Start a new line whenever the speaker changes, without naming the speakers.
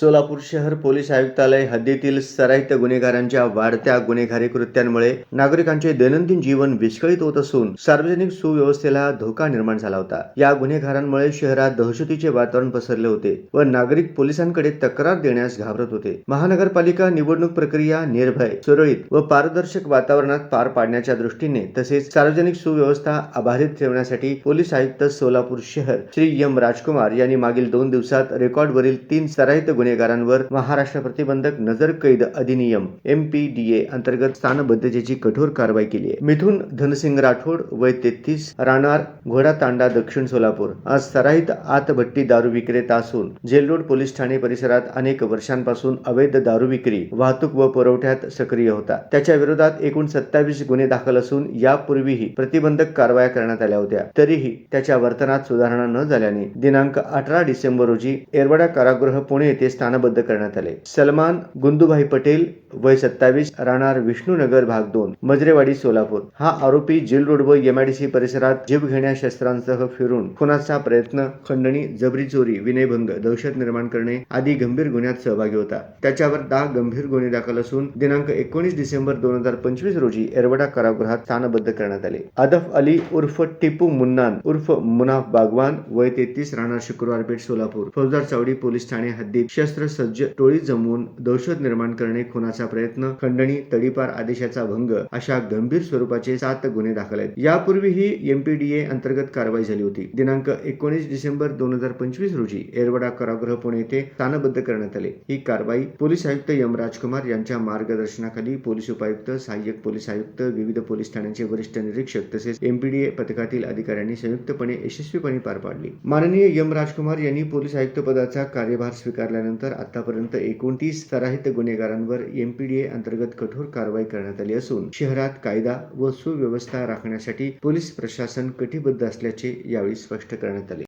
सोलापूर शहर पोलीस आयुक्तालय हद्दीतील सराईत गुन्हेगारांच्या वाढत्या गुन्हेगारी कृत्यांमुळे नागरिकांचे दैनंदिन जीवन विस्कळीत होत असून सार्वजनिक सुव्यवस्थेला धोका निर्माण झाला होता। या गुन्हेगारांमुळे शहरात दहशतीचे वातावरण पसरले होते व नागरिक पोलिसांकडे तक्रार देण्यास घाबरत होते। महानगरपालिका निवडणूक प्रक्रिया निर्भय, सुरळीत व पारदर्शक वातावरणात पार पाडण्याच्या दृष्टीने तसेच सार्वजनिक सुव्यवस्था अबाधित ठेवण्यासाठी पोलीस आयुक्त सोलापूर शहर श्री एम राजकुमार यांनी मागील 2 दिवसात रेकॉर्डवरील 3 सराईत गुन्हेगारांवर महाराष्ट्र प्रतिबंधक नजर कैद अधिनियम MPDA अंतर्गत स्थानबद्धतेची कठोर कारवाई केली आहे। मिथुन धनसिंग राठोड वय 33 राहणार घोडातांडा दक्षिण सोलापूर आज सराईत आतभट्टी दारू विक्रेता असून जेल रोड पोलीस ठाणे परिसरात अनेक वर्षांपासून अवैध दारू विक्री, वाहतूक व पुरवठ्यात सक्रिय होता। त्याच्या विरोधात एकूण 27 गुन्हे दाखल असून यापूर्वीही प्रतिबंधक कारवाया करण्यात आल्या होत्या। तरीही त्याच्या वर्तनात सुधारणा न झाल्याने दिनांक 18 डिसेंबर रोजी येरवडा कारागृह पुणे येथे स्थानबद्ध करण्यात आले। सलमान गुंदूभाई पटेल वय 27 राहणार विष्णुनगर भाग 2 मजरेवाडी सोलापूर हा आरोपी जेल रोड व MIDC परिसरात जीवघेण्या शस्त्रांसह फिरून खुनाचा प्रयत्न, खंडणी, जबरी चोरी, विनयभंग, दहशत निर्माण करणे आदी गंभीर गुन्ह्यात सहभागी होता। त्याच्यावर 10 गंभीर गुन्हे दाखल असून दिनांक 19 डिसेंबर 2025 रोजी येरवडा कारागृहात स्थानबद्ध करण्यात आले। अदफ अली उर्फ टिपू मुन्नान उर्फ मुनाफ बागवान वय 33 राहणार शुक्रवार पेठ सोलापूर फौजदार चावडी पोलीस ठाणे हद्दीत शस्त्रसज्ज टोळी जमवून दहशत निर्माण करणे, खुनाचा प्रयत्न, खंडणी, तडीपार आदेशाचा भंग अशा गंभीर स्वरूपाचे 7 गुन्हे दाखल आहेत। यापूर्वीही MPDA अंतर्गत कारवाई झाली होती। दिनांक 19 डिसेंबर 2025 रोजी येरवडा कारागृह पुणे येथे स्थानबद्ध करण्यात आले। ही कारवाई पोलीस आयुक्त एम राजकुमार यांच्या मार्गदर्शनाखाली पोलीस उपायुक्त, सहाय्यक पोलीस आयुक्त, विविध पोलीस ठाण्यांचे वरिष्ठ निरीक्षक तसेच MPDA पथकातील अधिकाऱ्यांनी संयुक्तपणे यशस्वीपणे पार पाडली। माननीय एम राजकुमार यांनी पोलीस आयुक्त पदाचा कार्यभार स्वीकारल्यानंतर आतापर्यंत एकूण 30 सराईत गुन्हेगारांवर MPDA अंतर्गत कठोर कारवाई करण्यात आली असून शहरात कायदा व सुव्यवस्था राखण्यासाठी पोलीस प्रशासन कटिबद्ध असल्याचे यावेळी स्पष्ट करण्यात आले।